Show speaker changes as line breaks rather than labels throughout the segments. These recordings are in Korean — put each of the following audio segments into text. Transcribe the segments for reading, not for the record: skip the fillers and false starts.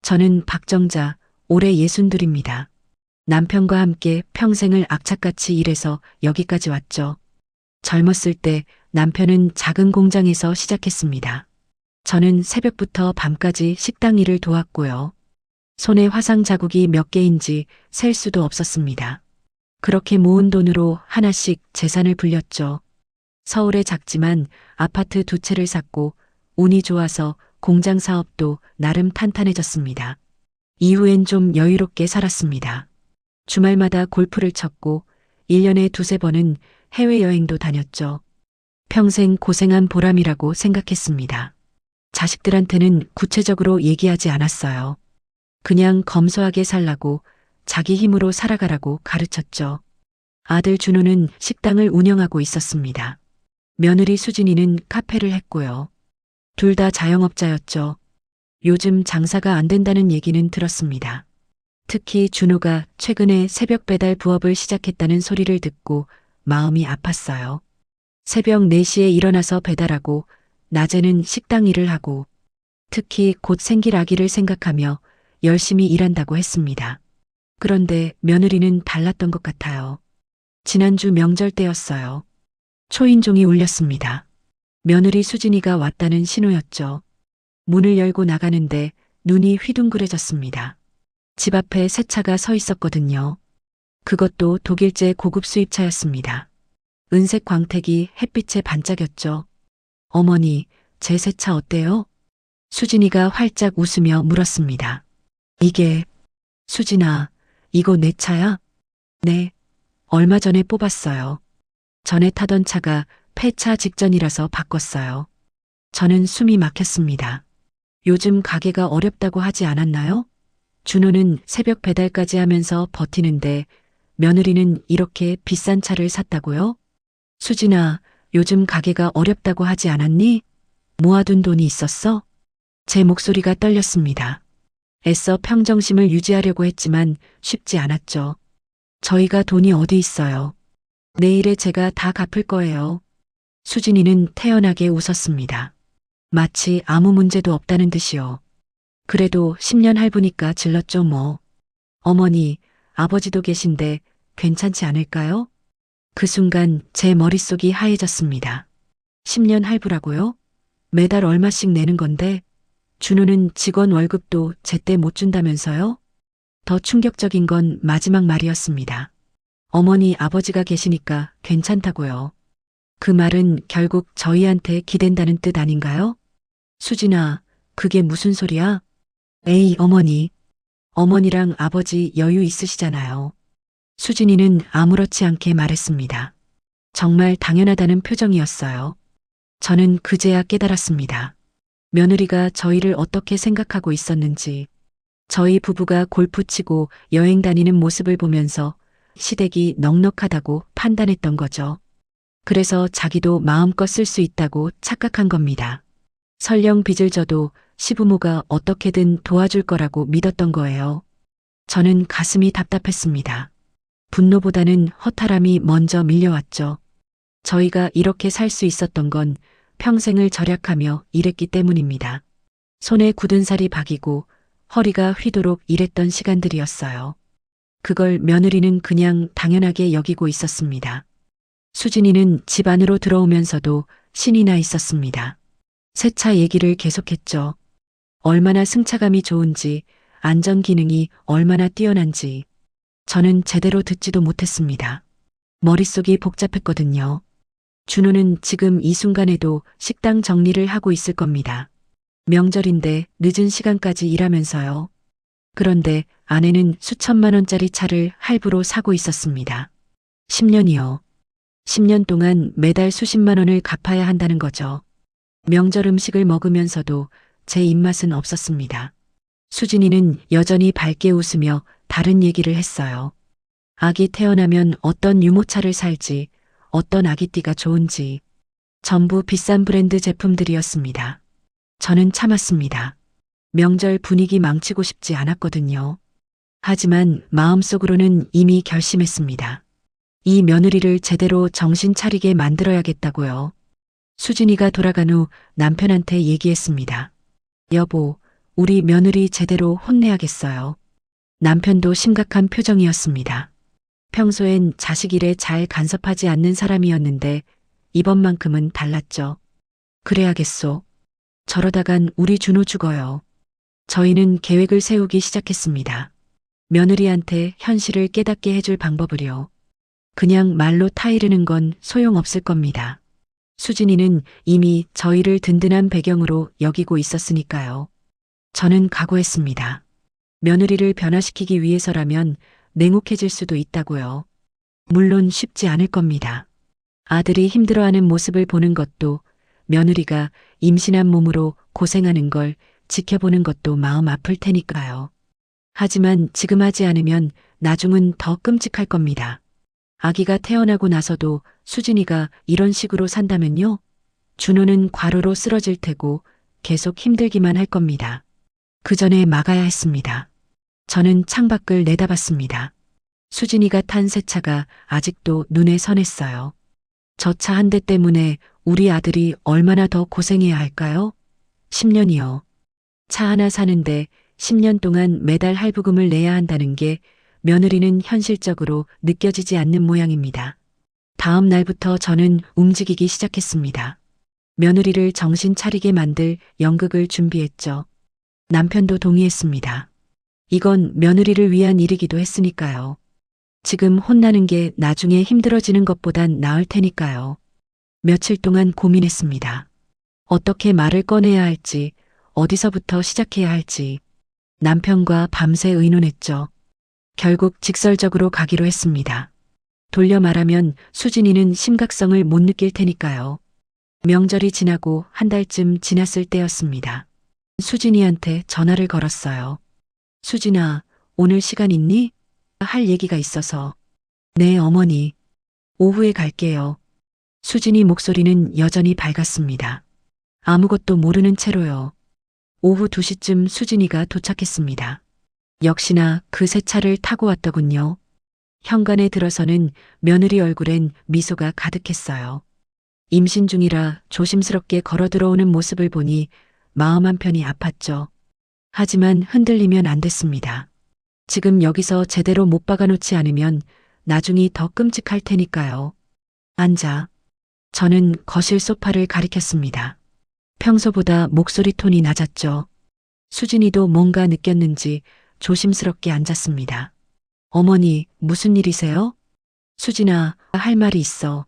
저는 박정자, 올해 62입니다. 남편과 함께 평생을 악착같이 일해서 여기까지 왔죠. 젊었을 때 남편은 작은 공장에서 시작했습니다. 저는 새벽부터 밤까지 식당 일을 도왔고요. 손에 화상 자국이 몇 개인지 셀 수도 없었습니다. 그렇게 모은 돈으로 하나씩 재산을 불렸죠. 서울에 작지만 아파트 2채를 샀고 운이 좋아서 공장 사업도 나름 탄탄해졌습니다. 이후엔 좀 여유롭게 살았습니다. 주말마다 골프를 쳤고 1년에 2~3번은 해외여행도 다녔죠. 평생 고생한 보람이라고 생각했습니다. 자식들한테는 구체적으로 얘기하지 않았어요. 그냥 검소하게 살라고 자기 힘으로 살아가라고 가르쳤죠. 아들 준호는 식당을 운영하고 있었습니다. 며느리 수진이는 카페를 했고요. 둘 다 자영업자였죠. 요즘 장사가 안 된다는 얘기는 들었습니다. 특히 준호가 최근에 새벽 배달 부업을 시작했다는 소리를 듣고 마음이 아팠어요. 새벽 4시에 일어나서 배달하고 낮에는 식당 일을 하고 특히 곧 생길 아기를 생각하며 열심히 일한다고 했습니다. 그런데 며느리는 달랐던 것 같아요. 지난주 명절 때였어요. 초인종이 울렸습니다. 며느리 수진이가 왔다는 신호였죠. 문을 열고 나가는데 눈이 휘둥그레졌습니다. 집 앞에 새 차가 서 있었거든요. 그것도 독일제 고급 수입차였습니다. 은색 광택이 햇빛에 반짝였죠. 어머니, 제 새 차 어때요? 수진이가 활짝 웃으며 물었습니다. 이게, 수진아, 이거 내 차야? 네, 얼마 전에 뽑았어요. 전에 타던 차가 폐차 직전이라서 바꿨어요. 저는 숨이 막혔습니다. 요즘 가게가 어렵다고 하지 않았나요? 준호는 새벽 배달까지 하면서 버티는데 며느리는 이렇게 비싼 차를 샀다고요? 수진아, 요즘 가게가 어렵다고 하지 않았니? 모아둔 돈이 있었어? 제 목소리가 떨렸습니다. 애써 평정심을 유지하려고 했지만 쉽지 않았죠. 저희가 돈이 어디 있어요. 내일에 제가 다 갚을 거예요. 수진이는 태연하게 웃었습니다. 마치 아무 문제도 없다는 듯이요. 그래도 10년 할부니까 질렀죠 뭐. 어머니, 아버지도 계신데 괜찮지 않을까요? 그 순간 제 머릿속이 하얘졌습니다. 10년 할부라고요? 매달 얼마씩 내는 건데 준호는 직원 월급도 제때 못 준다면서요? 더 충격적인 건 마지막 말이었습니다. 어머니 아버지가 계시니까 괜찮다고요. 그 말은 결국 저희한테 기댄다는 뜻 아닌가요? 수진아, 그게 무슨 소리야? 에이 어머니. 어머니랑 아버지 여유 있으시잖아요. 수진이는 아무렇지 않게 말했습니다. 정말 당연하다는 표정이었어요. 저는 그제야 깨달았습니다. 며느리가 저희를 어떻게 생각하고 있었는지, 저희 부부가 골프 치고 여행 다니는 모습을 보면서 시댁이 넉넉하다고 판단했던 거죠. 그래서 자기도 마음껏 쓸 수 있다고 착각한 겁니다. 설령 빚을 져도 시부모가 어떻게든 도와줄 거라고 믿었던 거예요. 저는 가슴이 답답했습니다. 분노보다는 허탈함이 먼저 밀려왔죠. 저희가 이렇게 살 수 있었던 건 평생을 절약하며 일했기 때문입니다. 손에 굳은 살이 박이고 허리가 휘도록 일했던 시간들이었어요. 그걸 며느리는 그냥 당연하게 여기고 있었습니다. 수진이는 집 안으로 들어오면서도 신이 나 있었습니다. 새 차 얘기를 계속했죠. 얼마나 승차감이 좋은지, 안전 기능이 얼마나 뛰어난지. 저는 제대로 듣지도 못했습니다. 머릿속이 복잡했거든요. 준호는 지금 이 순간에도 식당 정리를 하고 있을 겁니다. 명절인데 늦은 시간까지 일하면서요. 그런데 아내는 수천만 원짜리 차를 할부로 사고 있었습니다. 10년이요. 10년 동안 매달 수십만 원을 갚아야 한다는 거죠. 명절 음식을 먹으면서도 제 입맛은 없었습니다. 수진이는 여전히 밝게 웃으며 다른 얘기를 했어요. 아기 태어나면 어떤 유모차를 살지, 어떤 아기띠가 좋은지, 전부 비싼 브랜드 제품들이었습니다. 저는 참았습니다. 명절 분위기 망치고 싶지 않았거든요. 하지만 마음속으로는 이미 결심했습니다. 이 며느리를 제대로 정신 차리게 만들어야겠다고요. 수진이가 돌아간 후 남편한테 얘기했습니다. 여보, 우리 며느리 제대로 혼내야겠어요. 남편도 심각한 표정이었습니다. 평소엔 자식 일에 잘 간섭하지 않는 사람이었는데 이번만큼은 달랐죠. 그래야겠소. 저러다간 우리 준호 죽어요. 저희는 계획을 세우기 시작했습니다. 며느리한테 현실을 깨닫게 해줄 방법을요. 그냥 말로 타이르는 건 소용없을 겁니다. 수진이는 이미 저희를 든든한 배경으로 여기고 있었으니까요. 저는 각오했습니다. 며느리를 변화시키기 위해서라면 냉혹해질 수도 있다고요. 물론 쉽지 않을 겁니다. 아들이 힘들어하는 모습을 보는 것도, 며느리가 임신한 몸으로 고생하는 걸 지켜보는 것도 마음 아플 테니까요. 하지만 지금 하지 않으면 나중은 더 끔찍할 겁니다. 아기가 태어나고 나서도 수진이가 이런 식으로 산다면요? 준호는 과로로 쓰러질 테고 계속 힘들기만 할 겁니다. 그 전에 막아야 했습니다. 저는 창밖을 내다봤습니다. 수진이가 탄 새 차가 아직도 눈에 선했어요. 저 차 한 대 때문에 우리 아들이 얼마나 더 고생해야 할까요? 10년이요. 차 하나 사는데 10년 동안 매달 할부금을 내야 한다는 게 며느리는 현실적으로 느껴지지 않는 모양입니다. 다음 날부터 저는 움직이기 시작했습니다. 며느리를 정신 차리게 만들 연극을 준비했죠. 남편도 동의했습니다. 이건 며느리를 위한 일이기도 했으니까요. 지금 혼나는 게 나중에 힘들어지는 것보단 나을 테니까요. 며칠 동안 고민했습니다. 어떻게 말을 꺼내야 할지, 어디서부터 시작해야 할지. 남편과 밤새 의논했죠. 결국 직설적으로 가기로 했습니다. 돌려 말하면 수진이는 심각성을 못 느낄 테니까요. 명절이 지나고 한 달쯤 지났을 때였습니다. 수진이한테 전화를 걸었어요. 수진아, 오늘 시간 있니? 할 얘기가 있어서. 네, 어머니. 오후에 갈게요. 수진이 목소리는 여전히 밝았습니다. 아무것도 모르는 채로요. 오후 2시쯤 수진이가 도착했습니다. 역시나 그 새 차를 타고 왔더군요. 현관에 들어서는 며느리 얼굴엔 미소가 가득했어요. 임신 중이라 조심스럽게 걸어 들어오는 모습을 보니 마음 한편이 아팠죠. 하지만 흔들리면 안 됐습니다. 지금 여기서 제대로 못 박아놓지 않으면 나중이 더 끔찍할 테니까요. 앉아. 저는 거실 소파를 가리켰습니다. 평소보다 목소리 톤이 낮았죠. 수진이도 뭔가 느꼈는지 조심스럽게 앉았습니다. 어머니, 무슨 일이세요? 수진아, 할 말이 있어.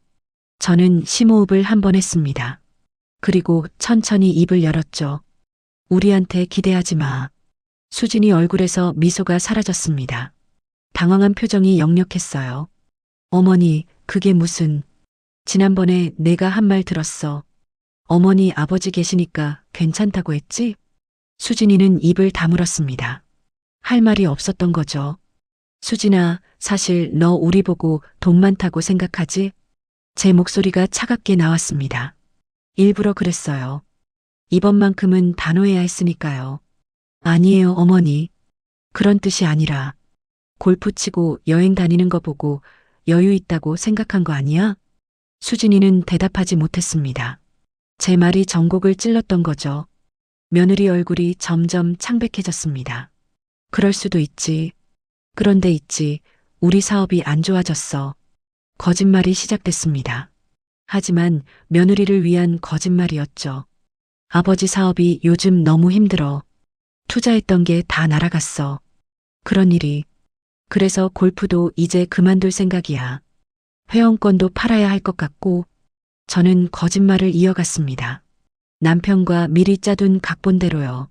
저는 심호흡을 한 번 했습니다. 그리고 천천히 입을 열었죠. 우리한테 기대하지 마. 수진이 얼굴에서 미소가 사라졌습니다. 당황한 표정이 역력했어요. 어머니, 그게 무슨... 지난번에 내가 한 말 들었어. 어머니 아버지 계시니까 괜찮다고 했지? 수진이는 입을 다물었습니다. 할 말이 없었던 거죠. 수진아, 사실 너 우리 보고 돈 많다고 생각하지? 제 목소리가 차갑게 나왔습니다. 일부러 그랬어요. 이번만큼은 단호해야 했으니까요. 아니에요, 어머니. 그런 뜻이 아니라 골프 치고 여행 다니는 거 보고 여유 있다고 생각한 거 아니야? 수진이는 대답하지 못했습니다. 제 말이 전곡을 찔렀던 거죠. 며느리 얼굴이 점점 창백해졌습니다. 그럴 수도 있지. 그런데 있지. 우리 사업이 안 좋아졌어. 거짓말이 시작됐습니다. 하지만 며느리를 위한 거짓말이었죠. 아버지 사업이 요즘 너무 힘들어. 투자했던 게 다 날아갔어. 그런 일이. 그래서 골프도 이제 그만둘 생각이야. 회원권도 팔아야 할 것 같고. 저는 거짓말을 이어갔습니다. 남편과 미리 짜둔 각본대로요.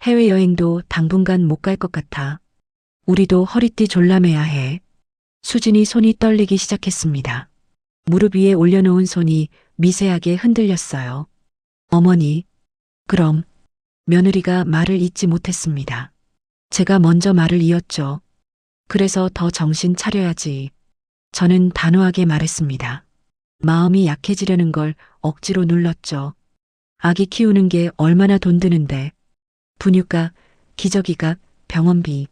해외여행도 당분간 못 갈 것 같아. 우리도 허리띠 졸라매야 해. 수진이 손이 떨리기 시작했습니다. 무릎 위에 올려놓은 손이 미세하게 흔들렸어요. 어머니. 그럼. 며느리가 말을 잇지 못했습니다. 제가 먼저 말을 이었죠. 그래서 더 정신 차려야지. 저는 단호하게 말했습니다. 마음이 약해지려는 걸 억지로 눌렀죠. 아기 키우는 게 얼마나 돈 드는데. 분유값, 기저귀값, 병원비.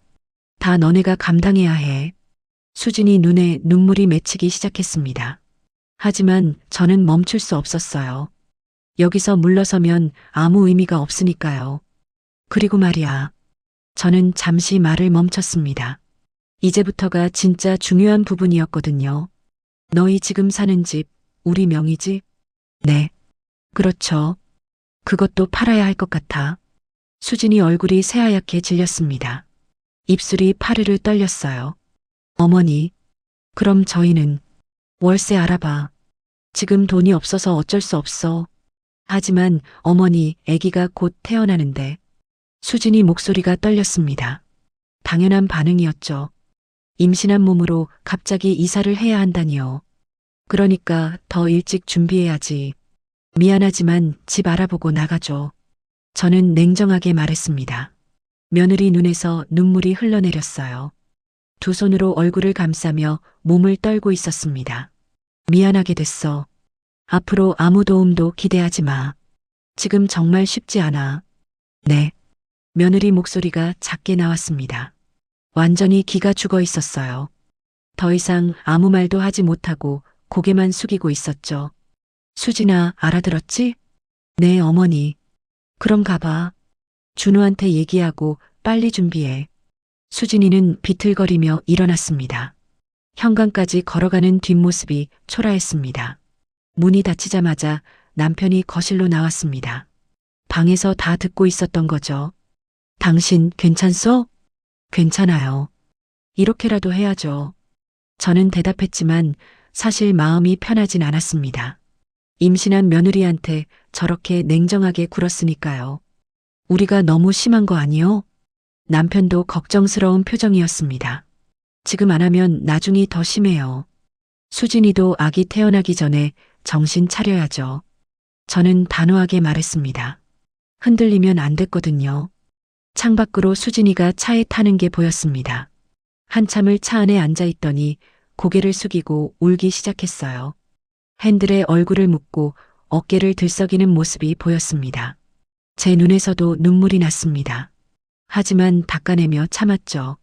다 너네가 감당해야 해. 수진이 눈에 눈물이 맺히기 시작했습니다. 하지만 저는 멈출 수 없었어요. 여기서 물러서면 아무 의미가 없으니까요. 그리고 말이야. 저는 잠시 말을 멈췄습니다. 이제부터가 진짜 중요한 부분이었거든요. 너희 지금 사는 집, 우리 명의지? 네. 그렇죠. 그것도 팔아야 할 것 같아. 수진이 얼굴이 새하얗게 질렸습니다. 입술이 파르르 떨렸어요. 어머니, 그럼 저희는 월세 알아봐. 지금 돈이 없어서 어쩔 수 없어. 하지만 어머니, 아기가 곧 태어나는데. 수진이 목소리가 떨렸습니다. 당연한 반응이었죠. 임신한 몸으로 갑자기 이사를 해야 한다니요. 그러니까 더 일찍 준비해야지. 미안하지만 집 알아보고 나가죠. 저는 냉정하게 말했습니다. 며느리 눈에서 눈물이 흘러내렸어요. 두 손으로 얼굴을 감싸며 몸을 떨고 있었습니다. 미안하게 됐어. 앞으로 아무 도움도 기대하지 마. 지금 정말 쉽지 않아. 네. 며느리 목소리가 작게 나왔습니다. 완전히 기가 죽어 있었어요. 더 이상 아무 말도 하지 못하고 고개만 숙이고 있었죠. 수진아, 알아들었지? 네, 어머니. 그럼 가봐. 준호한테 얘기하고 빨리 준비해. 수진이는 비틀거리며 일어났습니다. 현관까지 걸어가는 뒷모습이 초라했습니다. 문이 닫히자마자 남편이 거실로 나왔습니다. 방에서 다 듣고 있었던 거죠. 당신 괜찮소? 괜찮아요. 이렇게라도 해야죠. 저는 대답했지만 사실 마음이 편하진 않았습니다. 임신한 며느리한테 저렇게 냉정하게 굴었으니까요. 우리가 너무 심한 거 아니요? 남편도 걱정스러운 표정이었습니다. 지금 안 하면 나중이 더 심해요. 수진이도 아기 태어나기 전에 정신 차려야죠. 저는 단호하게 말했습니다. 흔들리면 안 됐거든요. 창밖으로 수진이가 차에 타는 게 보였습니다. 한참을 차 안에 앉아 있더니 고개를 숙이고 울기 시작했어요. 핸들에 얼굴을 묻고 어깨를 들썩이는 모습이 보였습니다. 제 눈에서도 눈물이 났습니다. 하지만 닦아내며 참았죠.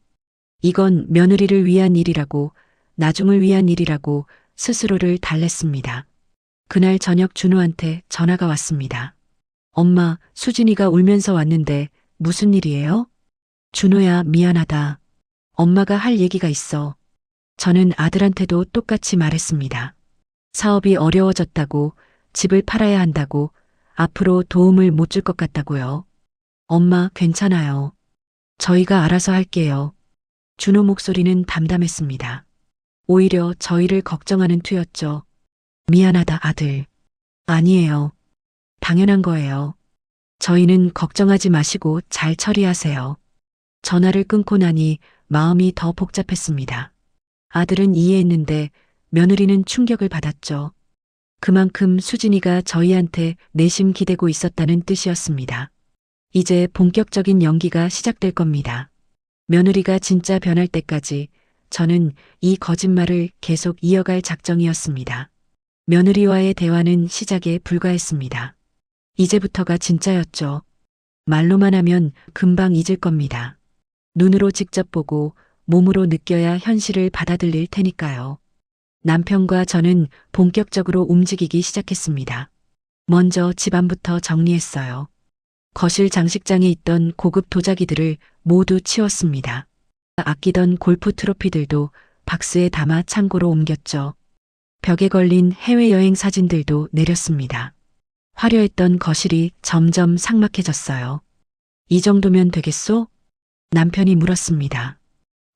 이건 며느리를 위한 일이라고, 나중을 위한 일이라고 스스로를 달랬습니다. 그날 저녁 준호한테 전화가 왔습니다. 엄마, 수진이가 울면서 왔는데 무슨 일이에요? 준호야, 미안하다. 엄마가 할 얘기가 있어. 저는 아들한테도 똑같이 말했습니다. 사업이 어려워졌다고, 집을 팔아야 한다고, 앞으로 도움을 못 줄 것 같다고요. 엄마, 괜찮아요. 저희가 알아서 할게요. 준호 목소리는 담담했습니다. 오히려 저희를 걱정하는 투였죠. 미안하다, 아들. 아니에요. 당연한 거예요. 저희는 걱정하지 마시고 잘 처리하세요. 전화를 끊고 나니 마음이 더 복잡했습니다. 아들은 이해했는데 며느리는 충격을 받았죠. 그만큼 수진이가 저희한테 내심 기대고 있었다는 뜻이었습니다. 이제 본격적인 연기가 시작될 겁니다. 며느리가 진짜 변할 때까지 저는 이 거짓말을 계속 이어갈 작정이었습니다. 며느리와의 대화는 시작에 불과했습니다. 이제부터가 진짜였죠. 말로만 하면 금방 잊을 겁니다. 눈으로 직접 보고 몸으로 느껴야 현실을 받아들일 테니까요. 남편과 저는 본격적으로 움직이기 시작했습니다. 먼저 집안부터 정리했어요. 거실 장식장에 있던 고급 도자기들을 모두 치웠습니다. 아끼던 골프 트로피들도 박스에 담아 창고로 옮겼죠. 벽에 걸린 해외여행 사진들도 내렸습니다. 화려했던 거실이 점점 삭막해졌어요. 이 정도면 되겠소? 남편이 물었습니다.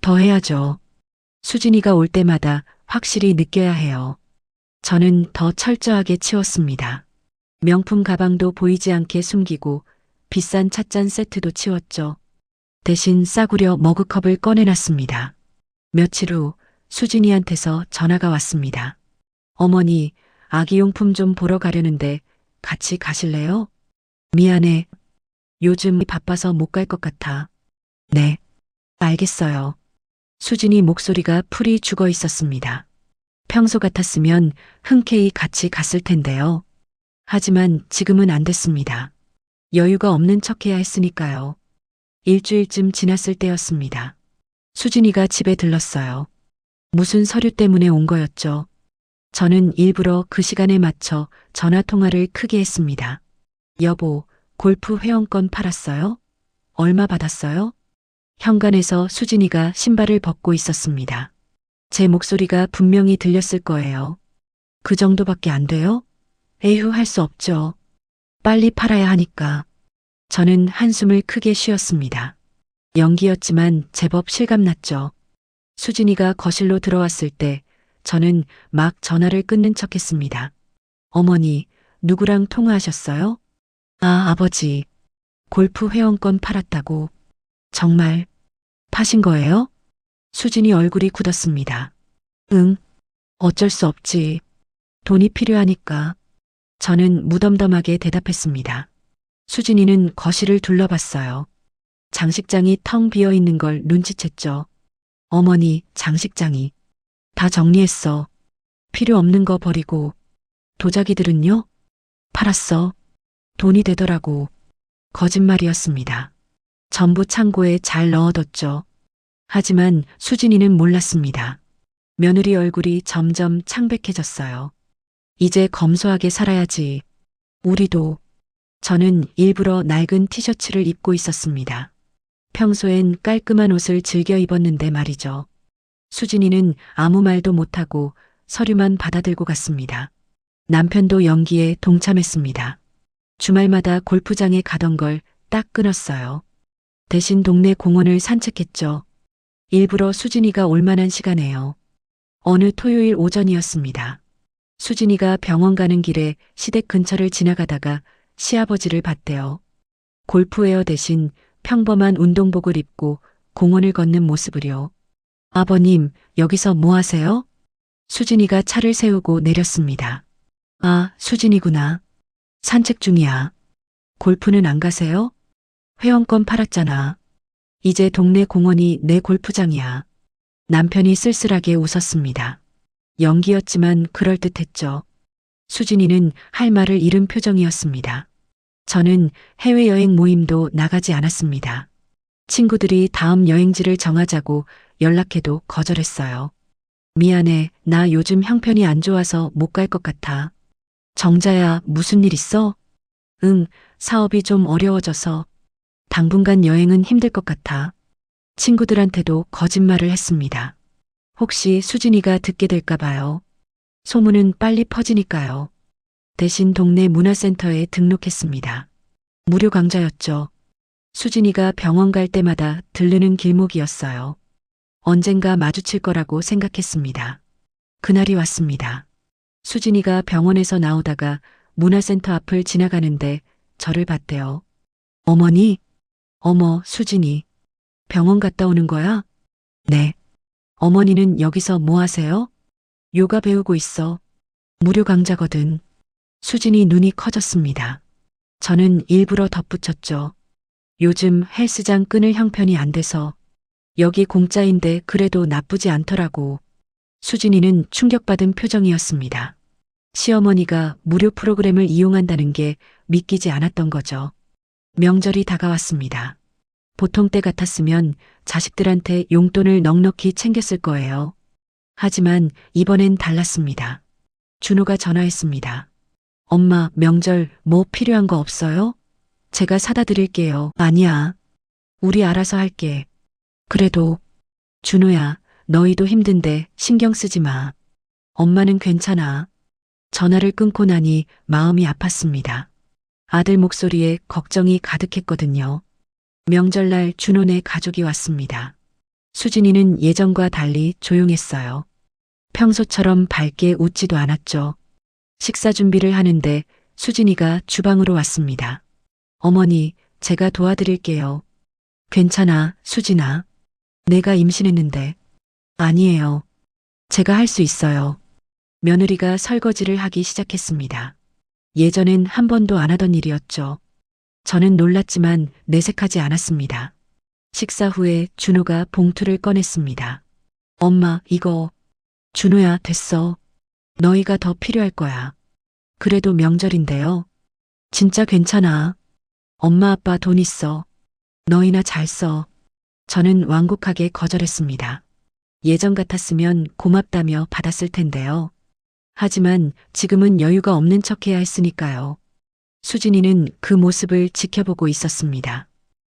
더 해야죠. 수진이가 올 때마다 확실히 느껴야 해요. 저는 더 철저하게 치웠습니다. 명품 가방도 보이지 않게 숨기고 비싼 찻잔 세트도 치웠죠. 대신 싸구려 머그컵을 꺼내놨습니다. 며칠 후 수진이한테서 전화가 왔습니다. 어머니, 아기용품 좀 보러 가려는데 같이 가실래요? 미안해. 요즘 바빠서 못 갈 것 같아. 네. 알겠어요. 수진이 목소리가 풀이 죽어 있었습니다. 평소 같았으면 흔쾌히 같이 갔을 텐데요. 하지만 지금은 안 됐습니다. 여유가 없는 척해야 했으니까요. 일주일쯤 지났을 때였습니다. 수진이가 집에 들렀어요. 무슨 서류 때문에 온 거였죠. 저는 일부러 그 시간에 맞춰 전화 통화를 크게 했습니다. 여보, 골프 회원권 팔았어요? 얼마 받았어요? 현관에서 수진이가 신발을 벗고 있었습니다. 제 목소리가 분명히 들렸을 거예요. 그 정도밖에 안 돼요? 에휴, 할 수 없죠. 빨리 팔아야 하니까. 저는 한숨을 크게 쉬었습니다. 연기였지만 제법 실감났죠. 수진이가 거실로 들어왔을 때 저는 막 전화를 끊는 척했습니다. 어머니, 누구랑 통화하셨어요? 아, 아버지. 골프 회원권 팔았다고. 정말 파신 거예요? 수진이 얼굴이 굳었습니다. 응, 어쩔 수 없지. 돈이 필요하니까. 저는 무덤덤하게 대답했습니다. 수진이는 거실을 둘러봤어요. 장식장이 텅 비어 있는 걸 눈치챘죠. 어머니, 장식장이. 다 정리했어. 필요 없는 거 버리고. 도자기들은요? 팔았어. 돈이 되더라고. 거짓말이었습니다. 전부 창고에 잘 넣어뒀죠. 하지만 수진이는 몰랐습니다. 며느리 얼굴이 점점 창백해졌어요. 이제 검소하게 살아야지. 우리도. 저는 일부러 낡은 티셔츠를 입고 있었습니다. 평소엔 깔끔한 옷을 즐겨 입었는데 말이죠. 수진이는 아무 말도 못하고 서류만 받아들고 갔습니다. 남편도 연기에 동참했습니다. 주말마다 골프장에 가던 걸 딱 끊었어요. 대신 동네 공원을 산책했죠. 일부러 수진이가 올 만한 시간에요. 어느 토요일 오전이었습니다. 수진이가 병원 가는 길에 시댁 근처를 지나가다가 시아버지를 봤대요. 골프웨어 대신 평범한 운동복을 입고 공원을 걷는 모습을요. 아버님, 여기서 뭐 하세요? 수진이가 차를 세우고 내렸습니다. 아, 수진이구나. 산책 중이야. 골프는 안 가세요? 회원권 팔았잖아. 이제 동네 공원이 내 골프장이야. 남편이 쓸쓸하게 웃었습니다. 연기였지만 그럴듯했죠. 수진이는 할 말을 잃은 표정이었습니다. 저는 해외여행 모임도 나가지 않았습니다. 친구들이 다음 여행지를 정하자고 연락해도 거절했어요. 미안해, 나 요즘 형편이 안 좋아서 못 갈 것 같아. 정자야, 무슨 일 있어? 응, 사업이 좀 어려워져서 당분간 여행은 힘들 것 같아. 친구들한테도 거짓말을 했습니다. 혹시 수진이가 듣게 될까 봐요. 소문은 빨리 퍼지니까요. 대신 동네 문화센터에 등록했습니다. 무료 강좌였죠. 수진이가 병원 갈 때마다 들르는 길목이었어요. 언젠가 마주칠 거라고 생각했습니다. 그날이 왔습니다. 수진이가 병원에서 나오다가 문화센터 앞을 지나가는데 저를 봤대요. 어머니? 어머, 수진이. 병원 갔다 오는 거야? 네. 어머니는 여기서 뭐 하세요? 요가 배우고 있어. 무료 강좌거든. 수진이 눈이 커졌습니다. 저는 일부러 덧붙였죠. 요즘 헬스장 끊을 형편이 안 돼서. 여기 공짜인데 그래도 나쁘지 않더라고. 수진이는 충격받은 표정이었습니다. 시어머니가 무료 프로그램을 이용한다는 게 믿기지 않았던 거죠. 명절이 다가왔습니다. 보통 때 같았으면 자식들한테 용돈을 넉넉히 챙겼을 거예요. 하지만 이번엔 달랐습니다. 준호가 전화했습니다. 엄마, 명절 뭐 필요한 거 없어요? 제가 사다 드릴게요. 아니야. 우리 알아서 할게. 그래도 준호야, 너희도 힘든데 신경 쓰지 마. 엄마는 괜찮아. 전화를 끊고 나니 마음이 아팠습니다. 아들 목소리에 걱정이 가득했거든요. 명절날 준호네 가족이 왔습니다. 수진이는 예전과 달리 조용했어요. 평소처럼 밝게 웃지도 않았죠. 식사 준비를 하는데 수진이가 주방으로 왔습니다. 어머니, 제가 도와드릴게요. 괜찮아, 수진아. 내가 임신했는데. 아니에요. 제가 할 수 있어요. 며느리가 설거지를 하기 시작했습니다. 예전엔 한 번도 안 하던 일이었죠. 저는 놀랐지만 내색하지 않았습니다. 식사 후에 준호가 봉투를 꺼냈습니다. 엄마, 이거. 준호야, 됐어. 너희가 더 필요할 거야. 그래도 명절인데요. 진짜 괜찮아. 엄마 아빠 돈 있어. 너희나 잘 써. 저는 완곡하게 거절했습니다. 예전 같았으면 고맙다며 받았을 텐데요. 하지만 지금은 여유가 없는 척해야 했으니까요. 수진이는 그 모습을 지켜보고 있었습니다.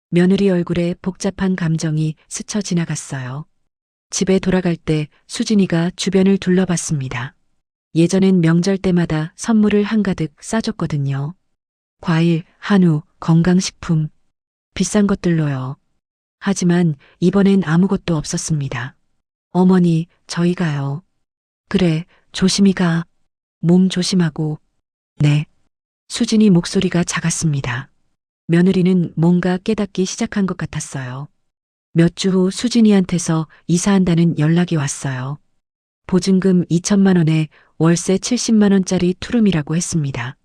며느리 얼굴에 복잡한 감정이 스쳐 지나갔어요. 집에 돌아갈 때 수진이가 주변을 둘러봤습니다. 예전엔 명절 때마다 선물을 한가득 싸줬거든요. 과일, 한우, 건강식품, 비싼 것들로요. 하지만 이번엔 아무것도 없었습니다. 어머니, 저희가요. 그래, 조심히 가. 몸 조심하고. 네. 수진이 목소리가 작았습니다. 며느리는 뭔가 깨닫기 시작한 것 같았어요. 몇 주 후 수진이한테서 이사한다는 연락이 왔어요. 보증금 2천만 원에 월세 70만 원짜리 투룸이라고 했습니다.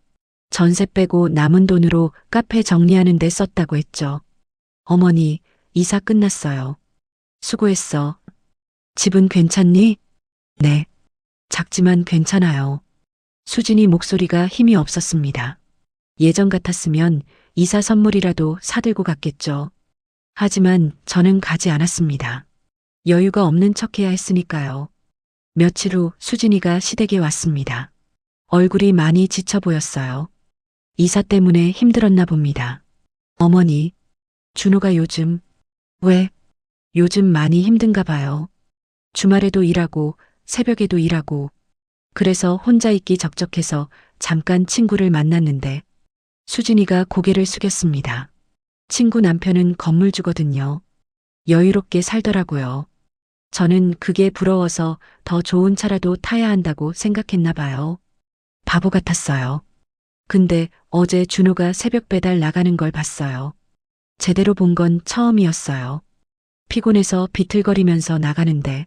전세 빼고 남은 돈으로 카페 정리하는 데 썼다고 했죠. 어머니, 이사 끝났어요. 수고했어. 집은 괜찮니? 네. 작지만 괜찮아요. 수진이 목소리가 힘이 없었습니다. 예전 같았으면 이사 선물이라도 사들고 갔겠죠. 하지만 저는 가지 않았습니다. 여유가 없는 척해야 했으니까요. 며칠 후 수진이가 시댁에 왔습니다. 얼굴이 많이 지쳐 보였어요. 이사 때문에 힘들었나 봅니다. 어머니, 준호가 요즘, 왜? 요즘 많이 힘든가 봐요. 주말에도 일하고 새벽에도 일하고 그래서 혼자 있기 적적해서 잠깐 친구를 만났는데 수진이가 고개를 숙였습니다. 친구 남편은 건물주거든요. 여유롭게 살더라고요. 저는 그게 부러워서 더 좋은 차라도 타야 한다고 생각했나 봐요. 바보 같았어요. 근데 어제 준호가 새벽 배달 나가는 걸 봤어요. 제대로 본 건 처음이었어요. 피곤해서 비틀거리면서 나가는데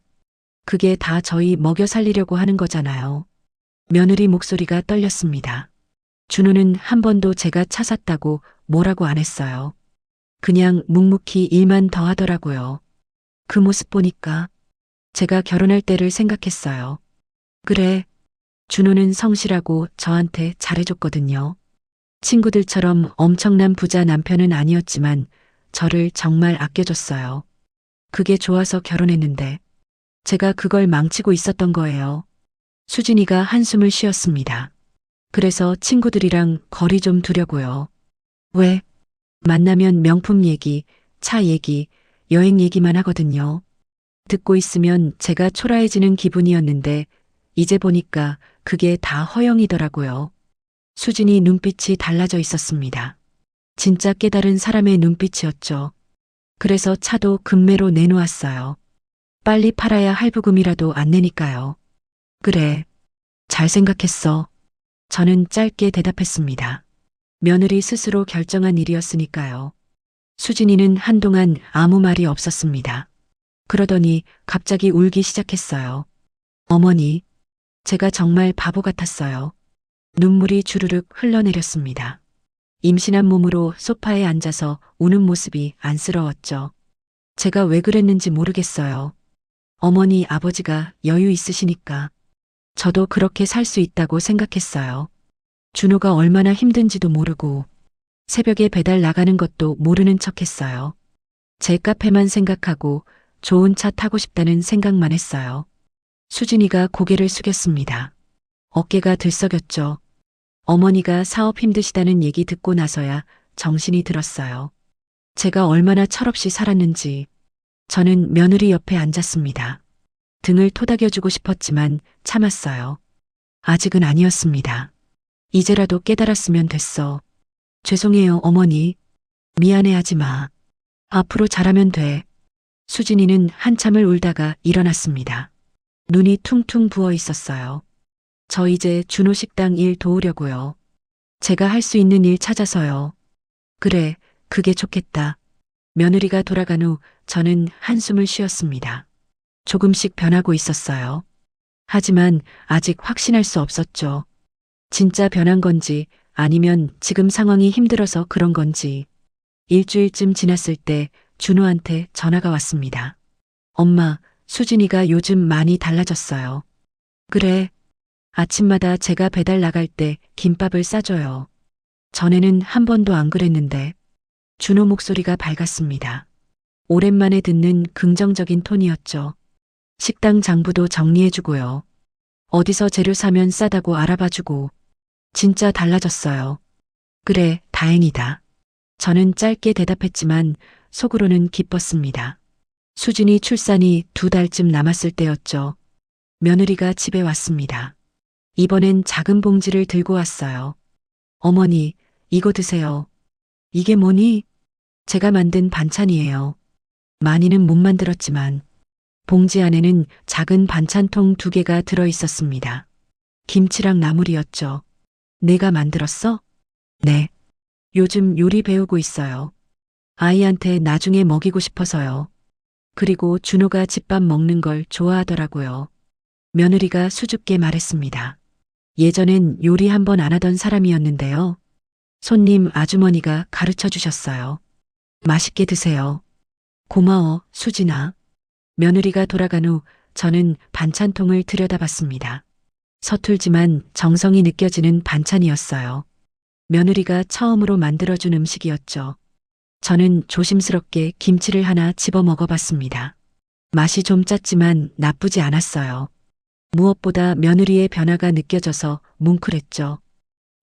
그게 다 저희 먹여 살리려고 하는 거잖아요. 며느리 목소리가 떨렸습니다. 준호는 한 번도 제가 차 샀다고 뭐라고 안 했어요. 그냥 묵묵히 일만 더 하더라고요. 그 모습 보니까 제가 결혼할 때를 생각했어요. 그래, 준호는 성실하고 저한테 잘해줬거든요. 친구들처럼 엄청난 부자 남편은 아니었지만 저를 정말 아껴줬어요. 그게 좋아서 결혼했는데 제가 그걸 망치고 있었던 거예요. 수진이가 한숨을 쉬었습니다. 그래서 친구들이랑 거리 좀 두려고요. 왜? 만나면 명품 얘기, 차 얘기, 여행 얘기만 하거든요. 듣고 있으면 제가 초라해지는 기분이었는데 이제 보니까 그게 다 허영이더라고요. 수진이 눈빛이 달라져 있었습니다. 진짜 깨달은 사람의 눈빛이었죠. 그래서 차도 금매로 내놓았어요. 빨리 팔아야 할부금이라도 안 내니까요. 그래. 잘 생각했어. 저는 짧게 대답했습니다. 며느리 스스로 결정한 일이었으니까요. 수진이는 한동안 아무 말이 없었습니다. 그러더니 갑자기 울기 시작했어요. 어머니, 제가 정말 바보 같았어요. 눈물이 주르륵 흘러내렸습니다. 임신한 몸으로 소파에 앉아서 우는 모습이 안쓰러웠죠. 제가 왜 그랬는지 모르겠어요. 어머니, 아버지가 여유 있으시니까 저도 그렇게 살 수 있다고 생각했어요. 준호가 얼마나 힘든지도 모르고 새벽에 배달 나가는 것도 모르는 척했어요. 제 카페만 생각하고 좋은 차 타고 싶다는 생각만 했어요. 수진이가 고개를 숙였습니다. 어깨가 들썩였죠. 어머니가 사업 힘드시다는 얘기 듣고 나서야 정신이 들었어요. 제가 얼마나 철없이 살았는지. 저는 며느리 옆에 앉았습니다. 등을 토닥여주고 싶었지만 참았어요. 아직은 아니었습니다. 이제라도 깨달았으면 됐어. 죄송해요, 어머니. 미안해하지 마. 앞으로 잘하면 돼. 수진이는 한참을 울다가 일어났습니다. 눈이 퉁퉁 부어 있었어요. 저 이제 준호 식당 일 도우려고요. 제가 할 수 있는 일 찾아서요. 그래, 그게 좋겠다. 며느리가 돌아간 후 저는 한숨을 쉬었습니다. 조금씩 변하고 있었어요. 하지만 아직 확신할 수 없었죠. 진짜 변한 건지 아니면 지금 상황이 힘들어서 그런 건지. 일주일쯤 지났을 때 준호한테 전화가 왔습니다. 엄마, 수진이가 요즘 많이 달라졌어요. 그래. 아침마다 제가 배달 나갈 때 김밥을 싸줘요. 전에는 한 번도 안 그랬는데. 준호 목소리가 밝았습니다. 오랜만에 듣는 긍정적인 톤이었죠. 식당 장부도 정리해주고요. 어디서 재료 사면 싸다고 알아봐주고. 진짜 달라졌어요. 그래, 다행이다. 저는 짧게 대답했지만 속으로는 기뻤습니다. 수진이 출산이 2달쯤 남았을 때였죠. 며느리가 집에 왔습니다. 이번엔 작은 봉지를 들고 왔어요. 어머니, 이거 드세요. 이게 뭐니? 제가 만든 반찬이에요. 많이는 못 만들었지만 봉지 안에는 작은 반찬통 2개가 들어 있었습니다. 김치랑 나물이었죠. 내가 만들었어? 네. 요즘 요리 배우고 있어요. 아이한테 나중에 먹이고 싶어서요. 그리고 준호가 집밥 먹는 걸 좋아하더라고요. 며느리가 수줍게 말했습니다. 예전엔 요리 한 번 안 하던 사람이었는데요. 손님 아주머니가 가르쳐 주셨어요. 맛있게 드세요. 고마워, 수진아. 며느리가 돌아간 후 저는 반찬통을 들여다봤습니다. 서툴지만 정성이 느껴지는 반찬이었어요. 며느리가 처음으로 만들어준 음식이었죠. 저는 조심스럽게 김치를 하나 집어 먹어봤습니다. 맛이 좀 짰지만 나쁘지 않았어요. 무엇보다 며느리의 변화가 느껴져서 뭉클했죠.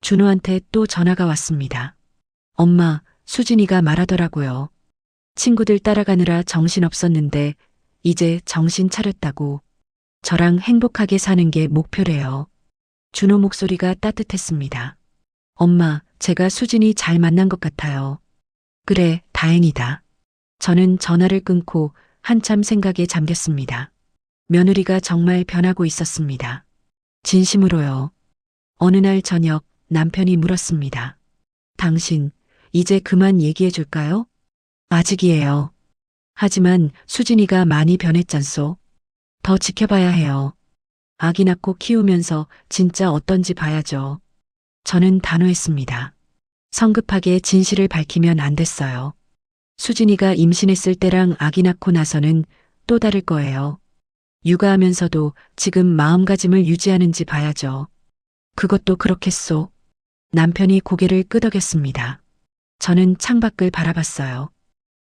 준호한테 또 전화가 왔습니다. 엄마, 수진이가 말하더라고요. 친구들 따라가느라 정신없었는데 이제 정신 차렸다고. 저랑 행복하게 사는 게 목표래요. 준호 목소리가 따뜻했습니다. 엄마, 제가 수진이 잘 만난 것 같아요. 그래, 다행이다. 저는 전화를 끊고 한참 생각에 잠겼습니다. 며느리가 정말 변하고 있었습니다. 진심으로요. 어느 날 저녁 남편이 물었습니다. 당신, 이제 그만 얘기해 줄까요? 아직이에요. 하지만 수진이가 많이 변했잖소. 더 지켜봐야 해요. 아기 낳고 키우면서 진짜 어떤지 봐야죠. 저는 단호했습니다. 성급하게 진실을 밝히면 안 됐어요. 수진이가 임신했을 때랑 아기 낳고 나서는 또 다를 거예요. 육아하면서도 지금 마음가짐을 유지하는지 봐야죠. 그것도 그렇겠소. 남편이 고개를 끄덕였습니다. 저는 창밖을 바라봤어요.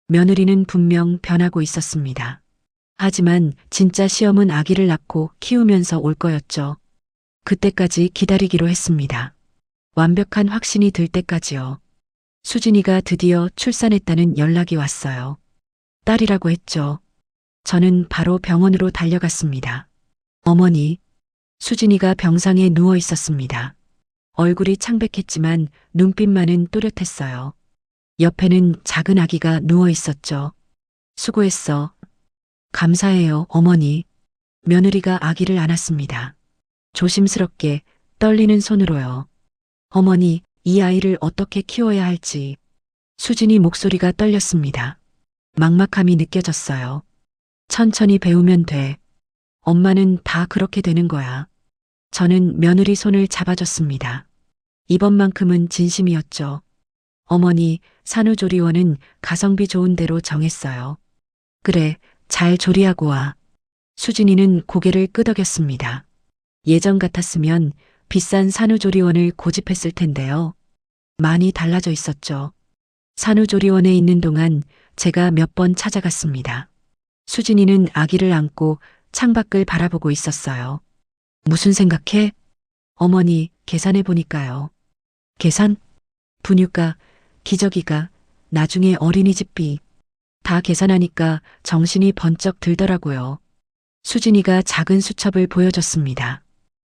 며느리는 분명 변하고 있었습니다. 하지만 진짜 시험은 아기를 낳고 키우면서 올 거였죠. 그때까지 기다리기로 했습니다. 완벽한 확신이 들 때까지요. 수진이가 드디어 출산했다는 연락이 왔어요. 딸이라고 했죠. 저는 바로 병원으로 달려갔습니다. 어머니, 수진이가 병상에 누워 있었습니다. 얼굴이 창백했지만 눈빛만은 또렷했어요. 옆에는 작은 아기가 누워 있었죠. 수고했어. 감사해요, 어머니. 며느리가 아기를 안았습니다. 조심스럽게 떨리는 손으로요. 어머니, 이 아이를 어떻게 키워야 할지. 수진이 목소리가 떨렸습니다. 막막함이 느껴졌어요. 천천히 배우면 돼. 엄마는 다 그렇게 되는 거야. 저는 며느리 손을 잡아줬습니다. 이번만큼은 진심이었죠. 어머니, 산후조리원은 가성비 좋은 데로 정했어요. 그래, 잘 조리하고 와. 수진이는 고개를 끄덕였습니다. 예전 같았으면 비싼 산후조리원을 고집했을 텐데요. 많이 달라져 있었죠. 산후조리원에 있는 동안 제가 몇 번 찾아갔습니다. 수진이는 아기를 안고 창밖을 바라보고 있었어요. 무슨 생각해? 어머니, 계산해 보니까요. 계산? 분유가, 기저귀가, 나중에 어린이집비. 다 계산하니까 정신이 번쩍 들더라고요. 수진이가 작은 수첩을 보여줬습니다.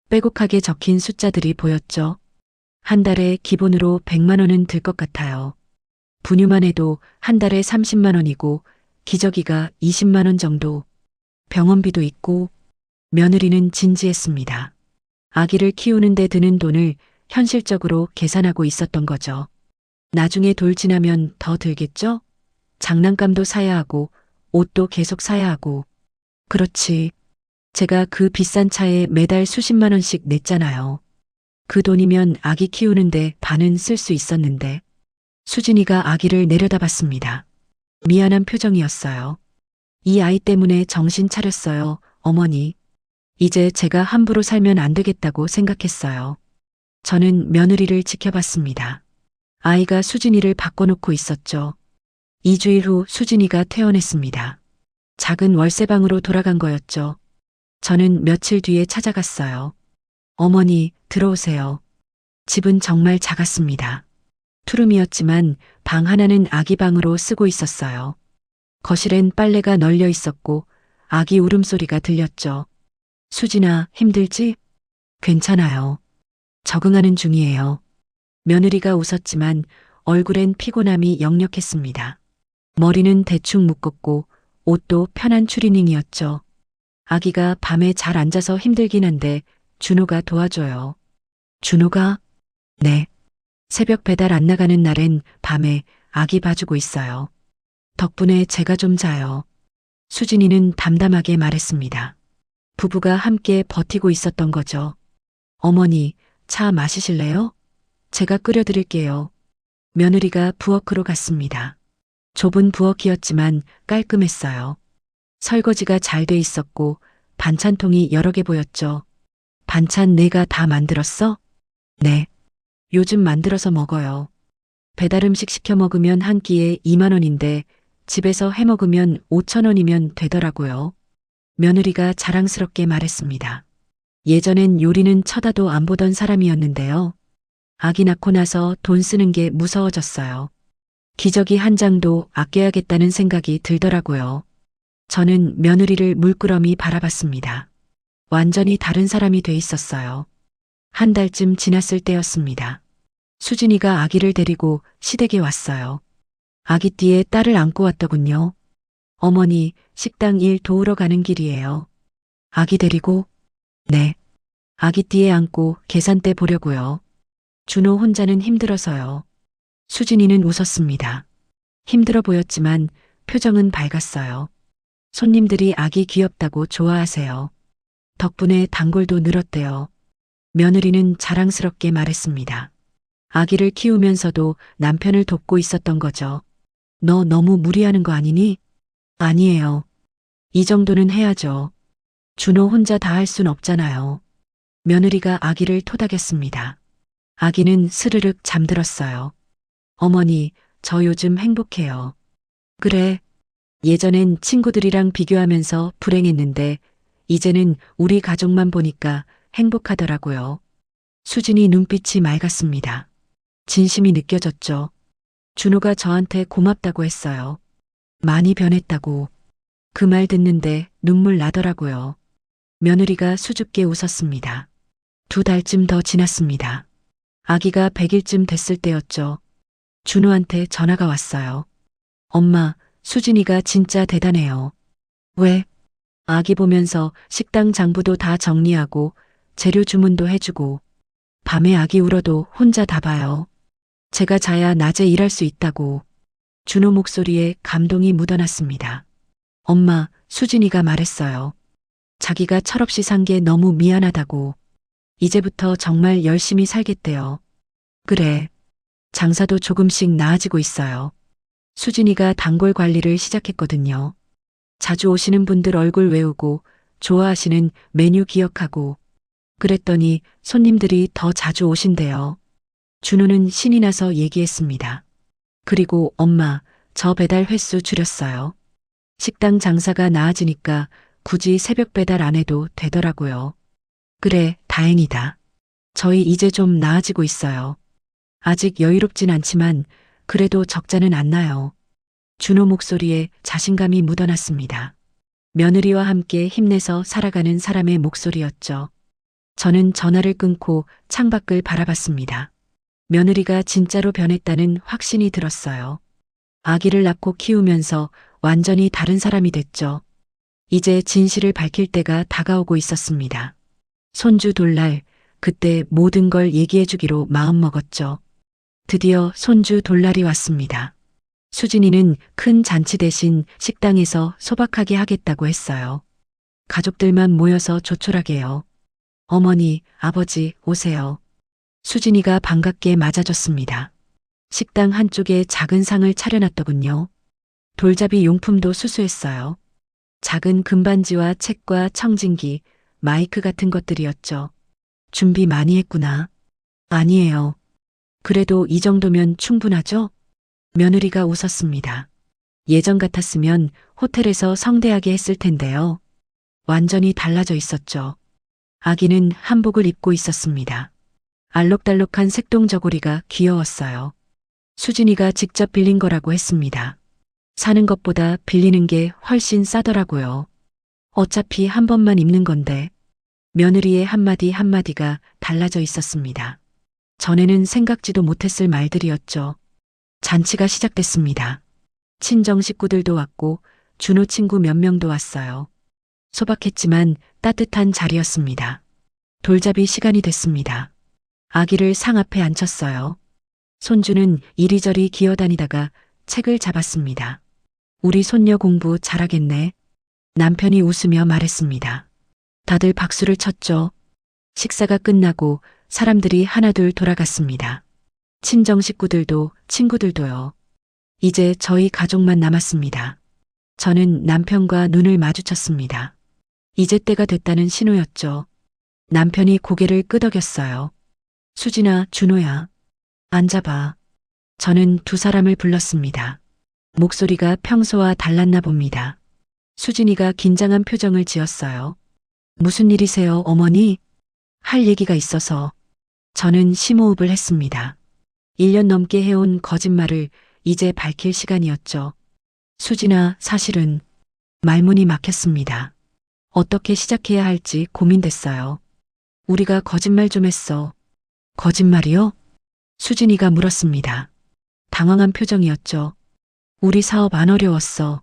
빼곡하게 적힌 숫자들이 보였죠. 한 달에 기본으로 100만 원은 들 것 같아요. 분유만 해도 한 달에 30만 원이고 기저귀가 20만 원 정도. 병원비도 있고. 며느리는 진지했습니다. 아기를 키우는데 드는 돈을 현실적으로 계산하고 있었던 거죠. 나중에 돌 지나면 더 들겠죠? 장난감도 사야 하고 옷도 계속 사야 하고. 그렇지. 제가 그 비싼 차에 매달 수십만 원씩 냈잖아요. 그 돈이면 아기 키우는데 반은 쓸 수 있었는데. 수진이가 아기를 내려다봤습니다. 미안한 표정이었어요. 이 아이 때문에 정신 차렸어요, 어머니. 이제 제가 함부로 살면 안 되겠다고 생각했어요. 저는 며느리를 지켜봤습니다. 아이가 수진이를 바꿔놓고 있었죠. 2주일 후 수진이가 퇴원했습니다. 작은 월세방으로 돌아간 거였죠. 저는 며칠 뒤에 찾아갔어요. 어머니, 들어오세요. 집은 정말 작았습니다. 투룸이었지만 방 하나는 아기 방으로 쓰고 있었어요. 거실엔 빨래가 널려 있었고 아기 울음소리가 들렸죠. 수진아, 힘들지? 괜찮아요. 적응하는 중이에요. 며느리가 웃었지만 얼굴엔 피곤함이 역력했습니다. 머리는 대충 묶었고 옷도 편한 추리닝이었죠. 아기가 밤에 잘 앉아서 힘들긴 한데 준호가 도와줘요. 준호가? 네. 새벽 배달 안 나가는 날엔 밤에 아기 봐주고 있어요. 덕분에 제가 좀 자요. 수진이는 담담하게 말했습니다. 부부가 함께 버티고 있었던 거죠. 어머니, 차 마시실래요? 제가 끓여드릴게요. 며느리가 부엌으로 갔습니다. 좁은 부엌이었지만 깔끔했어요. 설거지가 잘 돼 있었고 반찬통이 여러 개 보였죠. 반찬 내가 다 만들었어? 네. 요즘 만들어서 먹어요. 배달 음식 시켜 먹으면 한 끼에 2만 원인데 집에서 해 먹으면 5천 원이면 되더라고요. 며느리가 자랑스럽게 말했습니다. 예전엔 요리는 쳐다도 안 보던 사람이었는데요. 아기 낳고 나서 돈 쓰는 게 무서워졌어요. 기저귀 한 장도 아껴야겠다는 생각이 들더라고요. 저는 며느리를 물끄러미 바라봤습니다. 완전히 다른 사람이 돼 있었어요. 한 달쯤 지났을 때였습니다. 수진이가 아기를 데리고 시댁에 왔어요. 아기띠에 딸을 안고 왔더군요. 어머니, 식당 일 도우러 가는 길이에요. 아기 데리고? 네. 아기띠에 안고 계산대 보려고요. 준호 혼자는 힘들어서요. 수진이는 웃었습니다. 힘들어 보였지만 표정은 밝았어요. 손님들이 아기 귀엽다고 좋아하세요. 덕분에 단골도 늘었대요. 며느리는 자랑스럽게 말했습니다. 아기를 키우면서도 남편을 돕고 있었던 거죠. 너 너무 무리하는 거 아니니? 아니에요. 이 정도는 해야죠. 준호 혼자 다 할 순 없잖아요. 며느리가 아기를 토닥였습니다. 아기는 스르륵 잠들었어요. 어머니, 저 요즘 행복해요. 그래. 예전엔 친구들이랑 비교하면서 불행했는데 이제는 우리 가족만 보니까 행복하더라고요. 수진이 눈빛이 맑았습니다. 진심이 느껴졌죠. 준호가 저한테 고맙다고 했어요. 많이 변했다고. 그 말 듣는데 눈물 나더라고요. 며느리가 수줍게 웃었습니다. 2달쯤 더 지났습니다. 아기가 100일쯤 됐을 때였죠. 준호한테 전화가 왔어요. 엄마, 수진이가 진짜 대단해요. 왜? 아기 보면서 식당 장부도 다 정리하고 재료 주문도 해주고 밤에 아기 울어도 혼자 다 봐요. 제가 자야 낮에 일할 수 있다고. 준호 목소리에 감동이 묻어났습니다. 엄마, 수진이가 말했어요. 자기가 철없이 산 게 너무 미안하다고. 이제부터 정말 열심히 살겠대요. 그래. 장사도 조금씩 나아지고 있어요. 수진이가 단골 관리를 시작했거든요. 자주 오시는 분들 얼굴 외우고 좋아하시는 메뉴 기억하고 그랬더니 손님들이 더 자주 오신대요. 준호는 신이 나서 얘기했습니다. 그리고 엄마, 저 배달 횟수 줄였어요. 식당 장사가 나아지니까 굳이 새벽 배달 안 해도 되더라고요. 그래, 다행이다. 저희 이제 좀 나아지고 있어요. 아직 여유롭진 않지만 그래도 적자는 안 나요. 준호 목소리에 자신감이 묻어났습니다. 며느리와 함께 힘내서 살아가는 사람의 목소리였죠. 저는 전화를 끊고 창밖을 바라봤습니다. 며느리가 진짜로 변했다는 확신이 들었어요. 아기를 낳고 키우면서 완전히 다른 사람이 됐죠. 이제 진실을 밝힐 때가 다가오고 있었습니다. 손주 돌 날, 그때 모든 걸 얘기해 주기로 마음먹었죠. 드디어 손주 돌 날이 왔습니다. 수진이는 큰 잔치 대신 식당에서 소박하게 하겠다고 했어요. 가족들만 모여서 조촐하게요. 어머니, 아버지, 오세요. 수진이가 반갑게 맞아줬습니다. 식당 한쪽에 작은 상을 차려놨더군요. 돌잡이 용품도 수수했어요. 작은 금반지와 책과 청진기, 마이크 같은 것들이었죠. 준비 많이 했구나. 아니에요. 그래도 이 정도면 충분하죠? 며느리가 웃었습니다. 예전 같았으면 호텔에서 성대하게 했을 텐데요. 완전히 달라져 있었죠. 아기는 한복을 입고 있었습니다. 알록달록한 색동 저고리가 귀여웠어요. 수진이가 직접 빌린 거라고 했습니다. 사는 것보다 빌리는 게 훨씬 싸더라고요. 어차피 한 번만 입는 건데. 며느리의 한마디 한마디가 달라져 있었습니다. 전에는 생각지도 못했을 말들이었죠. 잔치가 시작됐습니다. 친정 식구들도 왔고 준호 친구 몇 명도 왔어요. 소박했지만 따뜻한 자리였습니다. 돌잡이 시간이 됐습니다. 아기를 상 앞에 앉혔어요. 손주는 이리저리 기어다니다가 책을 잡았습니다. 우리 손녀 공부 잘하겠네. 남편이 웃으며 말했습니다. 다들 박수를 쳤죠. 식사가 끝나고 사람들이 하나둘 돌아갔습니다. 친정 식구들도 친구들도요. 이제 저희 가족만 남았습니다. 저는 남편과 눈을 마주쳤습니다. 이제 때가 됐다는 신호였죠. 남편이 고개를 끄덕였어요. 수진아, 준호야. 앉아봐. 저는 두 사람을 불렀습니다. 목소리가 평소와 달랐나 봅니다. 수진이가 긴장한 표정을 지었어요. 무슨 일이세요, 어머니? 할 얘기가 있어서. 저는 심호흡을 했습니다. 1년 넘게 해온 거짓말을 이제 밝힐 시간이었죠. 수진아, 사실은 말문이 막혔습니다. 어떻게 시작해야 할지 고민됐어요. 우리가 거짓말 좀 했어. 거짓말이요? 수진이가 물었습니다. 당황한 표정이었죠. 우리 사업 안 어려웠어.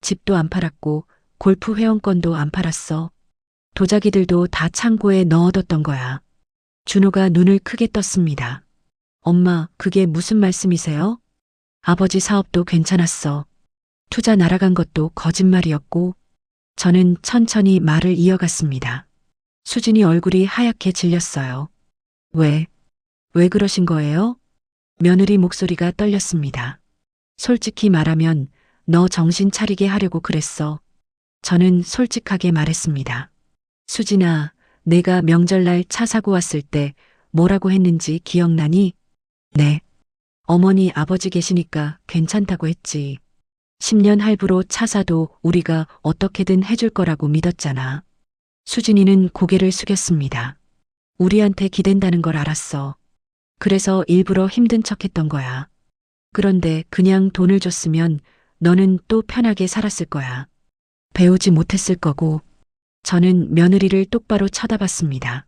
집도 안 팔았고 골프 회원권도 안 팔았어. 도자기들도 다 창고에 넣어뒀던 거야. 준호가 눈을 크게 떴습니다. 엄마, 그게 무슨 말씀이세요? 아버지 사업도 괜찮았어. 투자 날아간 것도 거짓말이었고. 저는 천천히 말을 이어갔습니다. 수진이 얼굴이 하얗게 질렸어요. 왜 그러신 거예요? 며느리 목소리가 떨렸습니다. 솔직히 말하면 너 정신 차리게 하려고 그랬어. 저는 솔직하게 말했습니다. 수진아, 내가 명절날 차 사고 왔을 때 뭐라고 했는지 기억나니? 네. 어머니 아버지 계시니까 괜찮다고 했지. 10년 할부로 차 사도 우리가 어떻게든 해줄 거라고 믿었잖아. 수진이는 고개를 숙였습니다. 우리한테 기댄다는 걸 알았어. 그래서 일부러 힘든 척 했던 거야. 그런데 그냥 돈을 줬으면 너는 또 편하게 살았을 거야. 배우지 못했을 거고. 저는 며느리를 똑바로 쳐다봤습니다.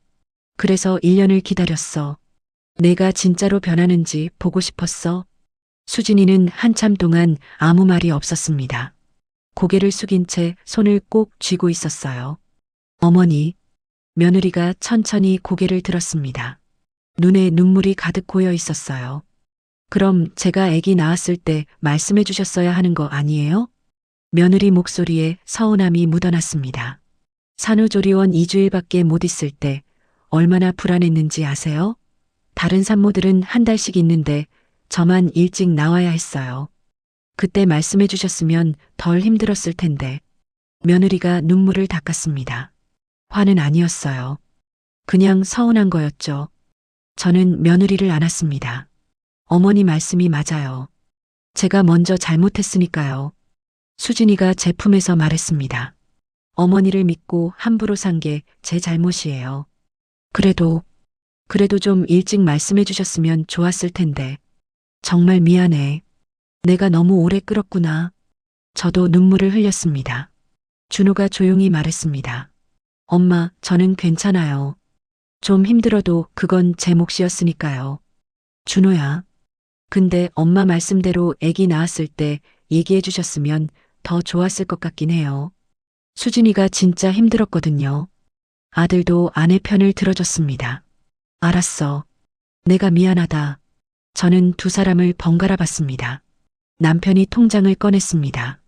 그래서 1년을 기다렸어. 내가 진짜로 변하는지 보고 싶었어. 수진이는 한참 동안 아무 말이 없었습니다. 고개를 숙인 채 손을 꼭 쥐고 있었어요. 어머니, 며느리가 천천히 고개를 들었습니다. 눈에 눈물이 가득 고여 있었어요. 그럼 제가 아기 낳았을 때 말씀해 주셨어야 하는 거 아니에요? 며느리 목소리에 서운함이 묻어났습니다. 산후조리원 2주일밖에 못 있을 때 얼마나 불안했는지 아세요? 다른 산모들은 한 달씩 있는데 저만 일찍 나와야 했어요. 그때 말씀해 주셨으면 덜 힘들었을 텐데. 며느리가 눈물을 닦았습니다. 화는 아니었어요. 그냥 서운한 거였죠. 저는 며느리를 안았습니다. 어머니 말씀이 맞아요. 제가 먼저 잘못했으니까요. 수진이가 제품에서 말했습니다. 어머니를 믿고 함부로 산 게 제 잘못이에요. 그래도 좀 일찍 말씀해 주셨으면 좋았을 텐데. 정말 미안해. 내가 너무 오래 끌었구나. 저도 눈물을 흘렸습니다. 준호가 조용히 말했습니다. 엄마, 저는 괜찮아요. 좀 힘들어도 그건 제 몫이었으니까요. 준호야. 근데 엄마 말씀대로 아기 낳았을 때 얘기해 주셨으면 더 좋았을 것 같긴 해요. 수진이가 진짜 힘들었거든요. 아들도 아내 편을 들어줬습니다. 알았어. 내가 미안하다. 저는 두 사람을 번갈아 봤습니다. 남편이 통장을 꺼냈습니다.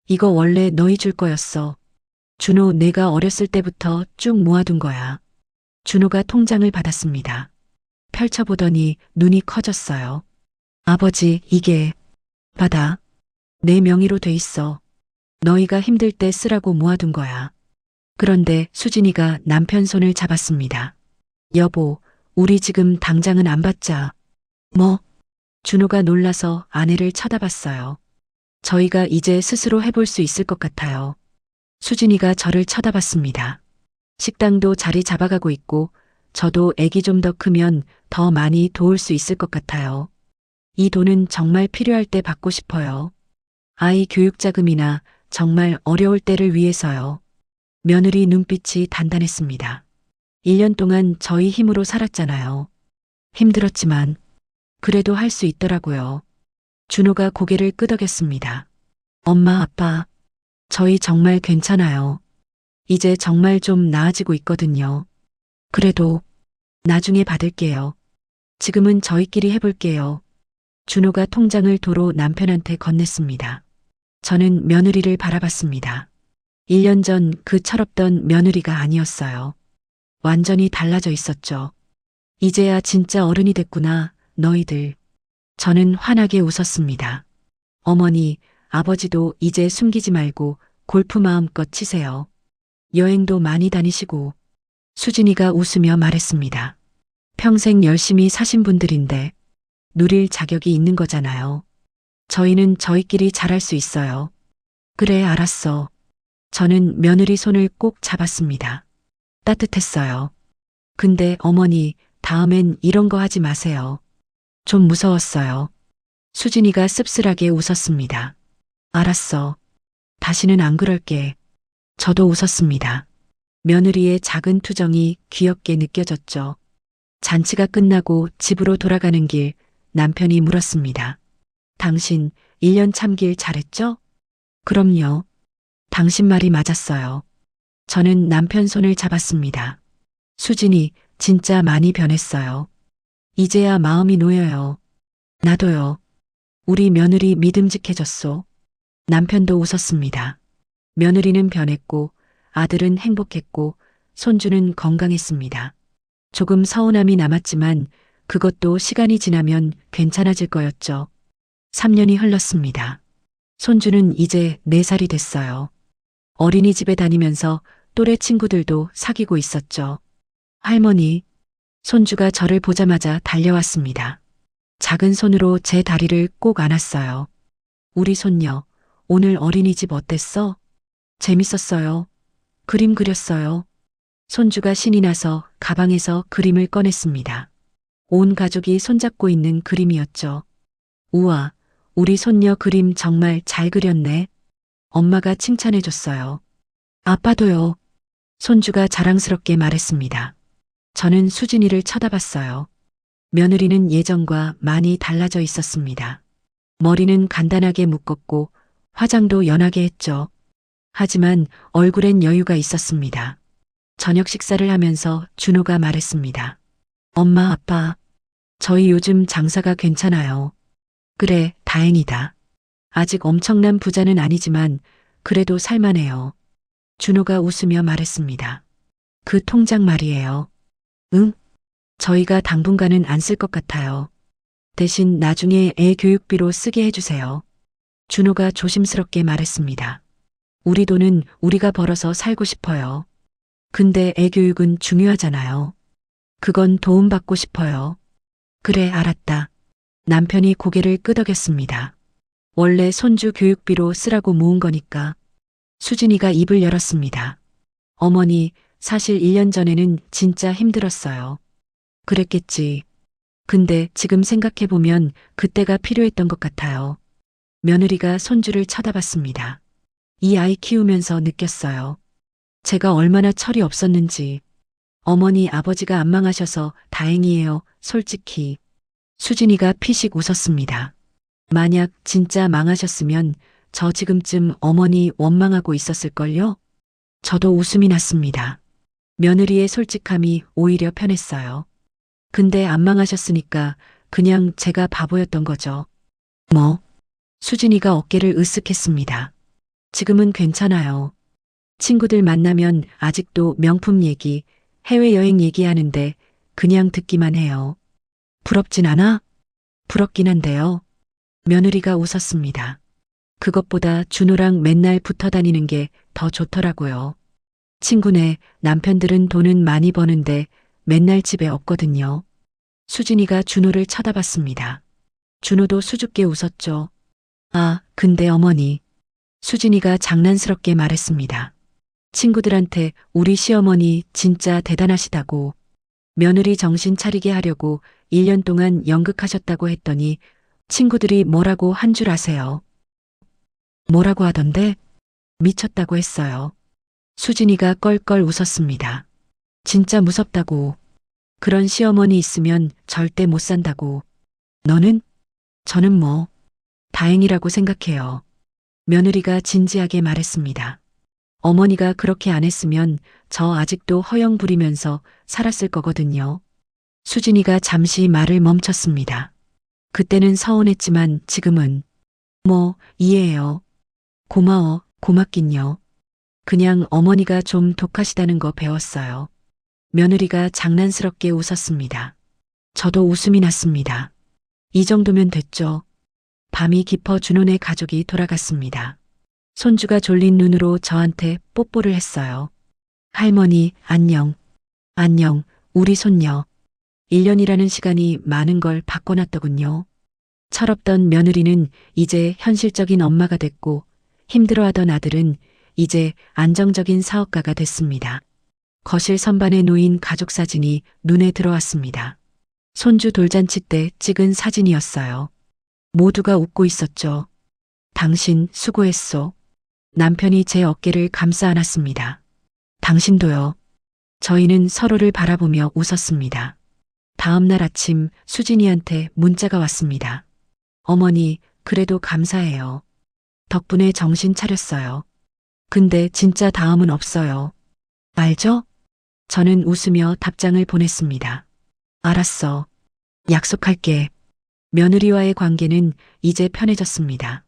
이거 원래 너희 줄 거였어. 준호, 내가 어렸을 때부터 쭉 모아둔 거야. 준호가 통장을 받았습니다. 펼쳐보더니 눈이 커졌어요. 아버지, 이게 받아. 내 명의로 돼 있어. 너희가 힘들 때 쓰라고 모아둔 거야. 그런데 수진이가 남편 손을 잡았습니다. 여보, 우리 지금 당장은 안 받자. 뭐? 준호가 놀라서 아내를 쳐다봤어요. 저희가 이제 스스로 해볼 수 있을 것 같아요. 수진이가 저를 쳐다봤습니다. 식당도 자리 잡아가고 있고 저도 아기 좀 더 크면 더 많이 도울 수 있을 것 같아요. 이 돈은 정말 필요할 때 받고 싶어요. 아이 교육자금이나 정말 어려울 때를 위해서요. 며느리 눈빛이 단단했습니다. 1년 동안 저희 힘으로 살았잖아요. 힘들었지만 그래도 할 수 있더라고요. 준호가 고개를 끄덕였습니다. 엄마, 아빠, 저희 정말 괜찮아요. 이제 정말 좀 나아지고 있거든요. 그래도 나중에 받을게요. 지금은 저희끼리 해볼게요. 준호가 통장을 도로 남편한테 건넸습니다. 저는 며느리를 바라봤습니다. 1년 전 그 철없던 며느리가 아니었어요. 완전히 달라져 있었죠. 이제야 진짜 어른이 됐구나, 너희들. 저는 환하게 웃었습니다. 어머니, 아버지도 이제 숨기지 말고 골프 마음껏 치세요. 여행도 많이 다니시고. 수진이가 웃으며 말했습니다. 평생 열심히 사신 분들인데 누릴 자격이 있는 거잖아요. 저희는 저희끼리 잘할 수 있어요. 그래, 알았어. 저는 며느리 손을 꼭 잡았습니다. 따뜻했어요. 근데 어머니, 다음엔 이런 거 하지 마세요. 좀 무서웠어요. 수진이가 씁쓸하게 웃었습니다. 알았어. 다시는 안 그럴게. 저도 웃었습니다. 며느리의 작은 투정이 귀엽게 느껴졌죠. 잔치가 끝나고 집으로 돌아가는 길 남편이 물었습니다. 당신 1년 참길 잘했죠? 그럼요. 당신 말이 맞았어요. 저는 남편 손을 잡았습니다. 수진이 진짜 많이 변했어요. 이제야 마음이 놓여요. 나도요. 우리 며느리 믿음직해졌소. 남편도 웃었습니다. 며느리는 변했고 아들은 행복했고 손주는 건강했습니다. 조금 서운함이 남았지만 그것도 시간이 지나면 괜찮아질 거였죠. 3년이 흘렀습니다. 손주는 이제 4살이 됐어요. 어린이집에 다니면서 또래 친구들도 사귀고 있었죠. 할머니, 손주가 저를 보자마자 달려왔습니다. 작은 손으로 제 다리를 꼭 안았어요. 우리 손녀, 오늘 어린이집 어땠어? 재밌었어요. 그림 그렸어요. 손주가 신이 나서 가방에서 그림을 꺼냈습니다. 온 가족이 손잡고 있는 그림이었죠. 우와, 우리 손녀 그림 정말 잘 그렸네. 엄마가 칭찬해줬어요. 아빠도요. 손주가 자랑스럽게 말했습니다. 저는 수진이를 쳐다봤어요. 며느리는 예전과 많이 달라져 있었습니다. 머리는 간단하게 묶었고 화장도 연하게 했죠. 하지만 얼굴엔 여유가 있었습니다. 저녁 식사를 하면서 준호가 말했습니다. 엄마, 아빠, 저희 요즘 장사가 괜찮아요. 그래, 다행이다. 아직 엄청난 부자는 아니지만 그래도 살만해요. 준호가 웃으며 말했습니다. 그 통장 말이에요. 응? 저희가 당분간은 안 쓸 것 같아요. 대신 나중에 애 교육비로 쓰게 해주세요. 준호가 조심스럽게 말했습니다. 우리 돈은 우리가 벌어서 살고 싶어요. 근데 애 교육은 중요하잖아요. 그건 도움받고 싶어요. 그래, 알았다. 남편이 고개를 끄덕였습니다. 원래 손주 교육비로 쓰라고 모은 거니까. 수진이가 입을 열었습니다. 어머니, 사실 1년 전에는 진짜 힘들었어요. 그랬겠지. 근데 지금 생각해보면 그때가 필요했던 것 같아요. 며느리가 손주를 쳐다봤습니다. 이 아이 키우면서 느꼈어요. 제가 얼마나 철이 없었는지. 어머니, 아버지가 안 망하셔서 다행이에요, 솔직히. 수진이가 피식 웃었습니다. 만약 진짜 망하셨으면 저 지금쯤 어머니 원망하고 있었을걸요? 저도 웃음이 났습니다. 며느리의 솔직함이 오히려 편했어요. 근데 안 망하셨으니까 그냥 제가 바보였던 거죠. 뭐? 수진이가 어깨를 으쓱했습니다. 지금은 괜찮아요. 친구들 만나면 아직도 명품 얘기, 해외여행 얘기하는데 그냥 듣기만 해요. 부럽진 않아? 부럽긴 한데요. 며느리가 웃었습니다. 그것보다 준호랑 맨날 붙어 다니는 게 더 좋더라고요. 친구네 남편들은 돈은 많이 버는데 맨날 집에 없거든요. 수진이가 준호를 쳐다봤습니다. 준호도 수줍게 웃었죠. 아, 근데 어머니. 수진이가 장난스럽게 말했습니다. 친구들한테 우리 시어머니 진짜 대단하시다고. 며느리 정신 차리게 하려고 1년 동안 연극하셨다고 했더니 친구들이 뭐라고 한 줄 아세요? 뭐라고 하던데? 미쳤다고 했어요. 수진이가 껄껄 웃었습니다. 진짜 무섭다고. 그런 시어머니 있으면 절대 못 산다고. 너는? 저는 뭐, 다행이라고 생각해요. 며느리가 진지하게 말했습니다. 어머니가 그렇게 안 했으면 저 아직도 허영 부리면서 살았을 거거든요. 수진이가 잠시 말을 멈췄습니다. 그때는 서운했지만 지금은 뭐 이해해요. 고마워, 고맙긴요. 그냥 어머니가 좀 독하시다는 거 배웠어요. 며느리가 장난스럽게 웃었습니다. 저도 웃음이 났습니다. 이 정도면 됐죠. 밤이 깊어 준혼의 가족이 돌아갔습니다. 손주가 졸린 눈으로 저한테 뽀뽀를 했어요. 할머니, 안녕. 안녕, 우리 손녀. 1년이라는 시간이 많은 걸 바꿔놨더군요. 철없던 며느리는 이제 현실적인 엄마가 됐고 힘들어하던 아들은 이제 안정적인 사업가가 됐습니다. 거실 선반에 놓인 가족 사진이 눈에 들어왔습니다. 손주 돌잔치 때 찍은 사진이었어요. 모두가 웃고 있었죠. 당신 수고했소. 남편이 제 어깨를 감싸 안았습니다. 당신도요. 저희는 서로를 바라보며 웃었습니다. 다음 날 아침 수진이한테 문자가 왔습니다. 어머니, 그래도 감사해요. 덕분에 정신 차렸어요. 근데 진짜 다음은 없어요. 알죠? 저는 웃으며 답장을 보냈습니다. 알았어. 약속할게. 며느리와의 관계는 이제 편해졌습니다.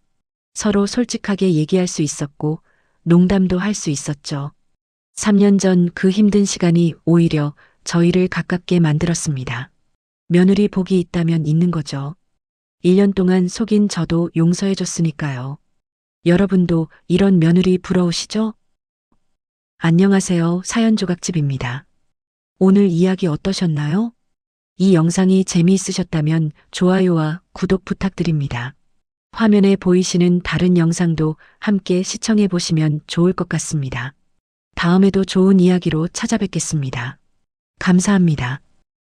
서로 솔직하게 얘기할 수 있었고 농담도 할 수 있었죠. 3년 전 그 힘든 시간이 오히려 저희를 가깝게 만들었습니다. 며느리 복이 있다면 있는 거죠. 1년 동안 속인 저도 용서해 줬으니까요. 여러분도 이런 며느리 부러우시죠? 안녕하세요. 사연조각집입니다. 오늘 이야기 어떠셨나요? 이 영상이 재미있으셨다면 좋아요와 구독 부탁드립니다. 화면에 보이시는 다른 영상도 함께 시청해 보시면 좋을 것 같습니다. 다음에도 좋은 이야기로 찾아뵙겠습니다. 감사합니다.